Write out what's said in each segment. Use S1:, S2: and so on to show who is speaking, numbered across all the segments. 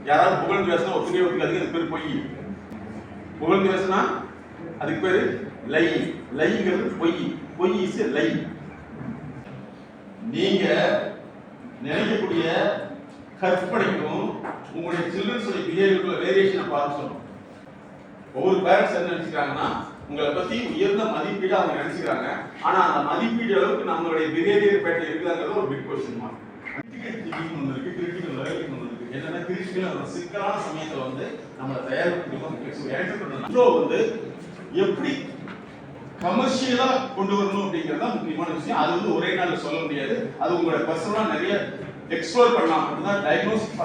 S1: யாராவது புகழ்ந்து பேசினா ஒத்துக்காதீங்க, அதுக்கு பேர் பொய். புகழ்ந்து பேசினா அதுக்கு பேர் லை. லைங்கிறது பொய். பொய் இஸ் லை. நீங்க நினைக்கக்கூடிய கற்பனைக்கும் உங்களுடைய சில்ட்ரன்ஸோட பிஹேவியருக்குள்ள வேரியேஷனை பார்த்து சொல்லணும். ஒவ்வொரு பேரண்ட்ஸ் என்ன நினைச்சுக்கிறாங்கன்னா உங்களை பத்தி உயர்ந்த மதிப்பீடு அவங்க நினைச்சுக்கிறாங்க. ஆனா அந்த மதிப்பீடு அளவுக்கு நம்மளுடைய பிஹேவியர் பேட்டர் இருக்குதாங்கிறது ஒரு பிக் கொஸ்டின் மார்க். ஒன்று இருக்கு, கிரிட்டிக்கல் லேர்னிங் ஒன்று இருக்கு. என்னன்னா கிரிட்டிக்கல் சிக்கலான சமயத்துல வந்து நம்மளை தயாரிப்பு வந்து எப்படி கமர்ஷியலா கொண்டு வரணும் அப்படிங்கிறது தான் முக்கியமான விஷயம். அது வந்து ஒரே நாள் சொல்ல முடியாது. அது உங்களோட பர்சனலா நிறைய எக்ஸ்ப்ளோர் பண்ணலாம். மட்டும்தான் டயக்னோசிஸ்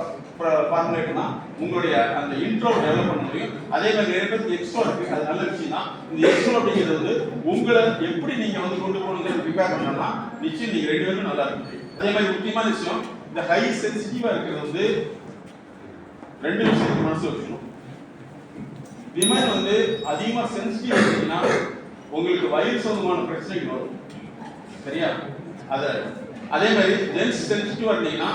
S1: ஃபார்முலேட்னா உங்களுடைய அந்த இன்ட்ரோ டெவலப் பண்ண முடியும். அதே மாதிரி நிறைய பேருக்கு எக்ஸ்ட்ரா இருக்கு, அது நல்ல விஷயம் தான். இந்த எக்ஸ்ட்ரா அப்படிங்கிறது வந்து உங்களை எப்படி நீங்க வந்து கொண்டு போகணுங்கிறது ப்ரிப்பேர் பண்ணணும்னா நிச்சயம் நீங்க ரெண்டு பேரும் நல்லா இருக்கு. அதே மாதிரி முக்கியமான விஷயம், இந்த ஹை சென்சிட்டிவா இருக்கிறது வந்து ரெண்டு விஷயத்துக்கு மனசு வச்சுக்கணும். விமன் வந்து அதிகமா சென்சிட்டிவ் இருந்தீங்கன்னா உங்களுக்கு வயிறு சம்பந்தமான பிரச்சனைகள் வரும். சரியா? அதே மாதிரி ஜென்ஸ் சென்சிட்டிவா இருந்தீங்கன்னா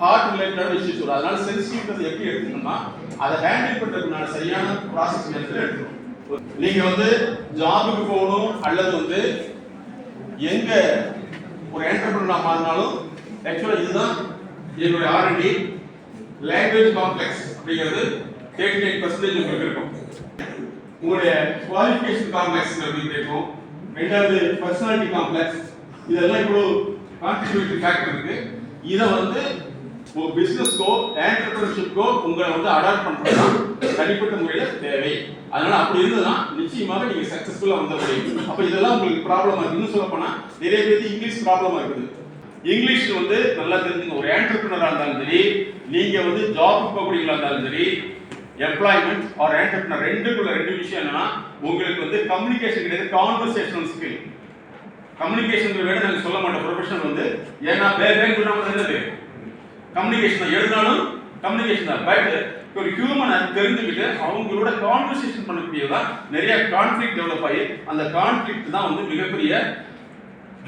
S1: ஹார்ட் ரிலேட்டட் இஷ்யூஸ் வரும். அதனால சென்சிட்டிவ் எப்படி எடுக்கணும்னா அதை ஹேண்டில் பண்றதுக்கான சரியான ப்ராசஸ் மெத்தட் எடுக்கணும். நீங்க வந்து ஜாபுக்கு போகணும் அல்லது வந்து எங்க ஒரு என்டர்பிரனர் மாறினாலும் ஆக்சுவலா இதுதான் என்னுடைய R&D லாங்குவேஜ் காம்ப்ளெக்ஸ் அப்படிங்கிறது 39% உங்களுக்கு இருக்கும். உங்களுடைய குவாலிஃபிகேஷன் காம்ப்ளெக்ஸ் இருக்கும். ரெண்டாவது பர்சனாலிட்டி காம்ப்ளெக்ஸ். இதெல்லாம் இப்போ கான்ட்ரிபியூட்டிங் ஃபேக்டர் இருக்கு. இதை வந்து ஒரு பிசினஸ்க்கோ என்டர்பிரனர்ஷிப்க்கோ உங்களை வந்து அடாப்ட் பண்றதுதான் தனிப்பட்ட முறையில் தேவை. அதனால அப்படி இருந்ததுன்னா நிச்சயமாக நீங்க சக்சஸ்ஃபுல்லா வந்த முடியும். அப்ப இதெல்லாம் உங்களுக்கு ப்ராப்ளமா இருக்கு. இன்னும் சொல்ல போனா நிறைய பேருக்கு இங்கிலீஷ் ப்ராப்ளமா இருக்குது. இங்கிலீஷ் வந்து நல்லா தெரிஞ்சுங்க. ஒரு என்டர்பிரனரா இருந்தாலும் சரி, நீங்க வந்து ஜாப் போகக்கூடியவங்களா இருந்தாலும் சரி, எம்ப்ளாய்மெண்ட் ஆர் என்டர்பிரனர் ரெண்டுக்குள்ள ரெண்டு விஷயம் என்னன்னா உங்களுக்கு வந்து கம்யூனிகேஷன் கிடையாது, கான்வர்சேஷனல் ஸ்கில். கம்யூனிகேஷன் வேற நாங்க சொல்ல மாட்டோம் ப்ரொஃபஷனல் வந்து. ஏன்னா பேங்க் பண்ணாம என்னது கம்யூனிகேஷன் எழுதினாலும் கம்யூனிகேஷன் தான். பட் ஒரு ஹியூமனை தெரிஞ்சுக்கிட்டு அவங்களோட கான்வர்சேஷன் பண்ணக்கூடியதான் நிறைய கான்ஃபிளிக்ட் டெவலப் ஆகி அந்த கான்ஃபிளிக்ட் தான் வந்து மிகப்பெரிய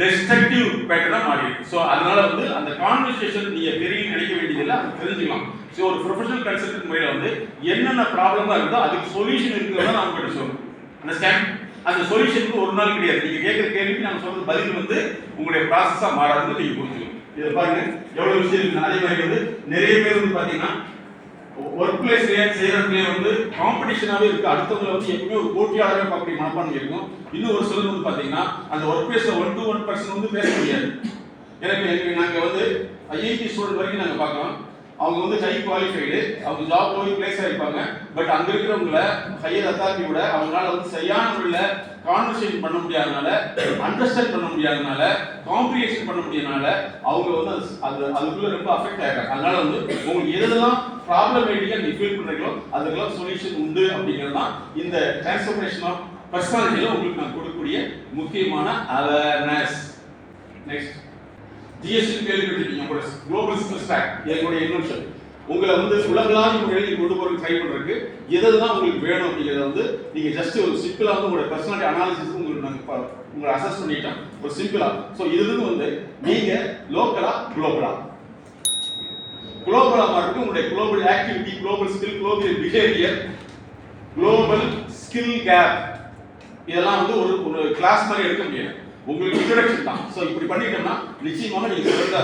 S1: டெஸ்ட்ரக்டிவ் பேட்டர்னா மாறிடுது. ஸோ அதனால வந்து அந்த கான்வர்சேஷன் நீங்க தெரியும் நினைக்க வேண்டியதில்லை, அது தெரிஞ்சுக்கலாம். ஸோ ஒரு ப்ரொஃபஷனல் கன்சல்டன்ட் முறையில் வந்து என்னென்ன ப்ராப்ளமா இருக்கோ அதுக்கு சொல்யூஷன் இருக்கிறதா நாம கிட்ட சொல்லணும். அண்டர்ஸ்டாண்ட்? அந்த சொல்யூஷனுக்கு ஒரு நாள் கிடையாது. நீங்க கேட்கிற கேள்விக்கு நாம சொல்றது பதில் வந்து உங்களுடைய ப்ராசஸா மாறாதுன்னு நீங்க புரிஞ்சுக்கணும். இதை பாருங்க எவ்வளவு விஷயம் இருக்கு. அதே மாதிரி வந்து நிறைய பேர் வந்து பாத்தீங்கன்னா ஒர்க் பிளேஸ் செய்யறதுலேயே வந்து காம்படிஷனாவே இருக்கு. அடுத்தவங்களை வந்து எப்பவுமே ஒரு போட்டியாளரே பார்க்கக்கூடிய மனப்பான்மை இருக்கும். இன்னும் ஒரு சிலர் வந்து பாத்தீங்கன்னா அந்த ஒர்க் பிளேஸ்ல 1-to-1 வந்து பேச முடியாது. நாங்க வந்து IIT ஸ்டூடெண்ட் வரைக்கும் நாங்க பார்க்கலாம். அவங்க வந்து ஹை குவாலிஃபைடு, அவங்க ஜாப் போய் பிளேஸ் ஆயிருப்பாங்க. பட் அங்க இருக்கிறவங்கள ஹையர் அத்தாரிட்டியோட அவங்களால வந்து சரியான முறையில் கான்வர்சேஷன் பண்ண முடியாதனால, அண்டர்ஸ்டாண்ட் பண்ண முடியாதனால, காம்ப்ரிஹென்ஷன் பண்ண முடியாதனால அவங்க வந்து அதுக்குள்ள ரொம்ப அஃபெக்ட் ஆகிறாங்க. அதனால வந்து உங்களுக்கு எதெல்லாம் ப்ராப்ளமேட்டிக்கா நீங்க ஃபீல் பண்றீங்களோ அதுக்கெல்லாம் சொல்யூஷன் உண்டு அப்படிங்கிறது தான் இந்த டிரான்ஸ்ஃபர்மேஷன் ஆஃப் பர்சனாலிட்டியில உங்களுக்கு நான் கொடுக்கக்கூடிய முக்கியமான அவேர்னஸ். Next GST கேள்விப்பட்டிருக்கீங்க. உங்களோட குளோபல் ஸ்கில் ஸ்டாக் என்னுடைய இன்வென்ஷன் உங்களை வந்து உலகளாவிய முறையில் கொண்டு போறது ட்ரை பண்றதுக்கு எதெல்லாம் உங்களுக்கு வேணும் அப்படிங்கிறத வந்து நீங்க ஜஸ்ட் ஒரு சிம்பிளா வந்து உங்களோட பர்சனாலிட்டி அனாலிசிஸ் உங்களுக்கு நாங்கள் உங்களை அசஸ் பண்ணிட்டோம் ஒரு சிம்பிளா. ஸோ இதுல வந்து நீங்க லோக்கலா குளோபலா மாறுக்கு உங்களுடைய global activity, global skill, global behaviour, global skill gap இதெல்லாம் வந்து ஒரு கிளாஸ் மாதிரி எடுக்க முடியாது. உங்களுக்கு இன்ட்ரோடக்ஷன் தான். சோ இப்படி பண்ணிட்டோம்னா நிச்சயமாக நீங்க சிறந்த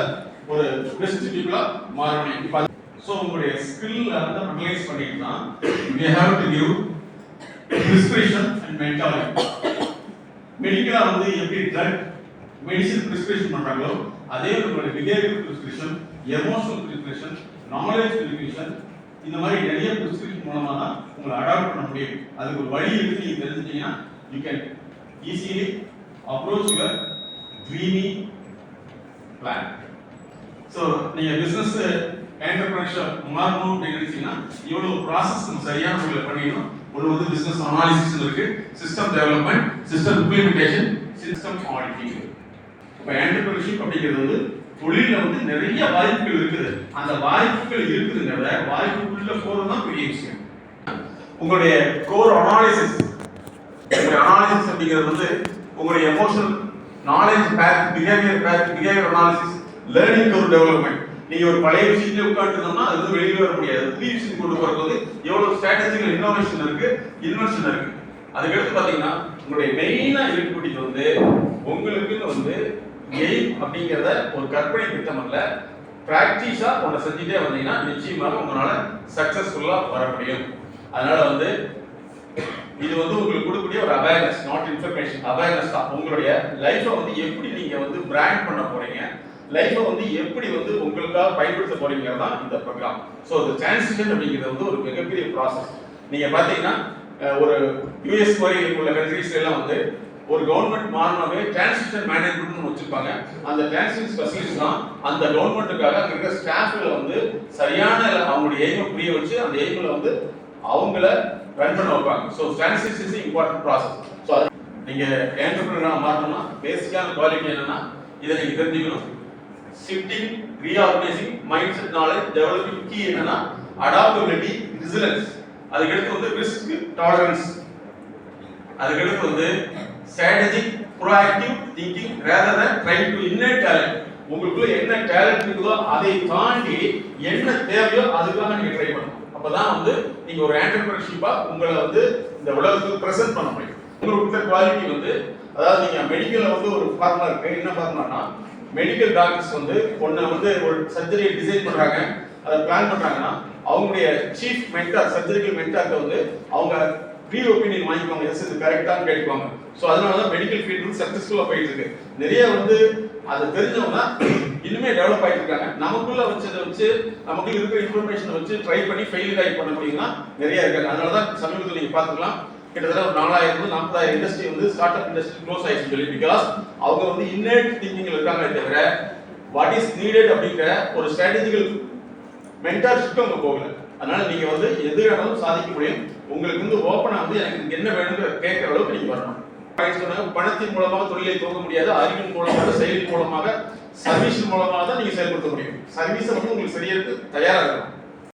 S1: ஒரு பெஸ்ட் பீப்பிளா மாற முடியும். சோ உங்களுடைய ஸ்கில் வந்து அனலைஸ் பண்ணிட்டா we have to give prescription and mentoring. மெடிக்கலா வந்து எப்படி ட்ரக் மெடிசின் பிரிஸ்கிரிப்ஷன் பண்றாங்களோ அதே உங்களுடைய behaviour prescription, emotional prescription, knowledge prescription இந்த மாதிரி நிறைய பிரிஸ்கிரிப்ஷன் மூலமா தான் உங்களை அடாப்ட் பண்ண முடியும். அதுக்கு ஒரு வழி இருக்கு. நீங்க தெரிஞ்சுட்டீங்கன்னா you can easily approach your dreamy plan. So நீங்க பிசினஸ் என்டர்பிரனர்ஷிப் மாறணும் அப்படின்னு நினைச்சீங்கன்னா இவ்வளவு ப்ராசஸ் நம்ம சரியான முறையில் பண்ணிடணும். ஒன்று வந்து பிசினஸ் அனாலிசிஸ் இருக்கு, system development, system implementation, system auditing. இப்போ என்டர்பிரனர்ஷிப் அப்படிங்கிறது வந்து தொழில வந்து நிறைய வாய்ப்புகள் இருக்குது. அந்த வாய்ப்புகள் இருக்குதுங்கிறத வாய்ப்புக்குள்ள போறது தான் பெரிய விஷயம். உங்களுடைய கோர் அனாலிசிஸ் அப்படிங்கிறது வந்து உங்களுடைய emotional knowledge path, behaviour path, behaviour analysis, learning curve development. நீங்க ஒரு பழைய விஷயத்துல உட்காந்துருந்தோம்னா அது வந்து வெளியே வர முடியாது. புதிய விஷயம் கொண்டு போறது எவ்வளவு ஸ்ட்ராட்டஜிக்கல் இன்னோவேஷன் இருக்கு, இன்வென்ஷன் இருக்கு. அதுக்கடுத்து பாத்தீங்கன்னா உங்களுடைய மெயினா இருக்கக்கூடியது வந்து உங்களுக்குன்னு வந்து எய்ம் அப்படிங்கிறத ஒரு கற்பனை திட்டம் அல்ல, பிராக்டிஸா ஒன்றை செஞ்சுட்டே வந்தீங்கன்னா நிச்சயமாக உங்களால சக்சஸ்ஃபுல்லா வர முடியும். அதனால வந்து இது வந்து உங்களுக்கு கொடுக்கக்கூடிய ஒரு அவேர்னஸ், நாட் இன்ஃபர்மேஷன், அவேர்னஸ் தான். உங்களுடைய லைஃபை வந்து எப்படி நீங்க வந்து பிராண்ட் பண்ண போறீங்க, லைஃபை வந்து எப்படி வந்து உங்களுக்காக பயன்படுத்த போறீங்கிறது தான் இந்த ப்ரோக்ராம். ஸோ இந்த டிரான்சிஷன் அப்படிங்கிறது வந்து ஒரு மிகப்பெரிய ப்ராசஸ். நீங்க பாத்தீங்கன்னா ஒரு யூஎஸ் மாதிரி உள்ள கண்ட்ரீஸ்ல எல்லாம் வந்து ஒரு கவர்மெண்ட் மாறினாவே டிரான்சிஷன் மேனேஜ்மெண்ட் வச்சிருப்பாங்க. அந்த டிரான்சிஷன் ஸ்பெஷலிஸ்ட் தான் அந்த கவர்மெண்ட்டுக்காக அங்க இருக்கிற ஸ்டாஃப்களை வந்து சரியான அவங்களுடைய எய்மை புரிய வச்சு அந்த எய்மில் வந்து அவங்கள ரன் பண்ண வைப்பாங்க. So transition is important process. So நீங்க என்டர்பிரினரா மாறணும்னா பேசிக்கான குவாலிட்டி என்னன்னா இதை நீங்க தெரிஞ்சுக்கணும். Shifting, reorganising, mind set, knowledge, developing key என்னன்னா அடாப்டபிலிட்டி, ரெசிலியன்ஸ். அதுக்கடுத்து வந்து ரிஸ்க் டாலரன்ஸ். அதுக்கடுத்து வந்து strategic, proactive thinking rather than trying to innate talent. உங்களுக்குள்ள என்ன டேலண்ட் இருக்குதோ அதை தாண்டி என்ன தேவையோ அதுக்காக நீங்க ட்ரை பண்ணணும். அப்பதான் வந்து நீங்க ஒரு என்டர்பிரினர்ஷிப்பா உங்களை வந்து இந்த உலகத்துக்கு பிரசன்ட் பண்ண முடியும். உங்களுக்கு குவாலிட்டி வந்து அதாவது நீங்க மெடிக்கல்ல வந்து ஒரு ஃபார்முலா இருக்கு. என்ன ஃபார்முலானா மெடிக்கல் டாக்டர்ஸ் வந்து ஒன்றை வந்து ஒரு சர்ஜரியை டிசைன் பண்றாங்க, அதை பிளான் பண்றாங்கன்னா அவங்களுடைய சீஃப் மென்டார், சர்ஜரிக்கல் மென்டார்ட்ட வந்து அவங்க ப்ரீ ஒப்பீனியன் வாங்கிக்குவாங்க, எஸ் இது கரெக்டானு கேட்பாங்க. ஸோ அதனால தான் மெடிக்கல் ஃபீல்டு வந்து சக்ஸஸ்ஃபுல்லாக போயிட்டு இருக்கு. நிறைய வந்து அதை தெரிஞ்சவங்க இன்னுமே டெவலப் ஆகிட்டு இருக்காங்க. நமக்குள்ள வச்சதை வச்சு நமக்குள்ள இருக்கிற இன்ஃபர்மேஷனை வச்சு ட்ரை பண்ணி ஃபெயிலியர் ஆகி பண்ண முடியும்னா நிறைய இருக்காங்க. அதனால தான் சமீபத்தில் நீங்கள் பார்த்துக்கலாம் கிட்டத்தட்ட ஒரு 4000 40,000 இண்டஸ்ட்ரி வந்து ஸ்டார்ட் அப் இண்டஸ்ட்ரி க்ளோஸ் ஆயிடுச்சு சொல்லி. பிகாஸ் அவங்க வந்து இன்னேட் திங்கிங்ல இருக்காங்க தவிர வாட் இஸ் நீடட் அப்படிங்கிற ஒரு ஸ்ட்ராட்டஜிக்கல் மென்டார்ஷிப் அவங்க போகல. அதனால நீங்க வந்து எது வேணாலும் சாதிக்க முடியும். உங்களுக்கு வந்து ஓப்பனா வந்து எனக்கு என்ன வேணும்னு கேட்கிற அளவுக்கு நீங்க வரணும். பணத்தின் மூலமாக தொழிலை துவங்க முடியாது, அறிவின் மூலமாக, செயலின் மூலமாக, சர்வீஸ் மூலமாக தான் நீங்க செயல்படுத்த முடியும். சர்வீஸை வந்து உங்களுக்கு செய்யறதுக்கு தயாரா இருக்கணும்.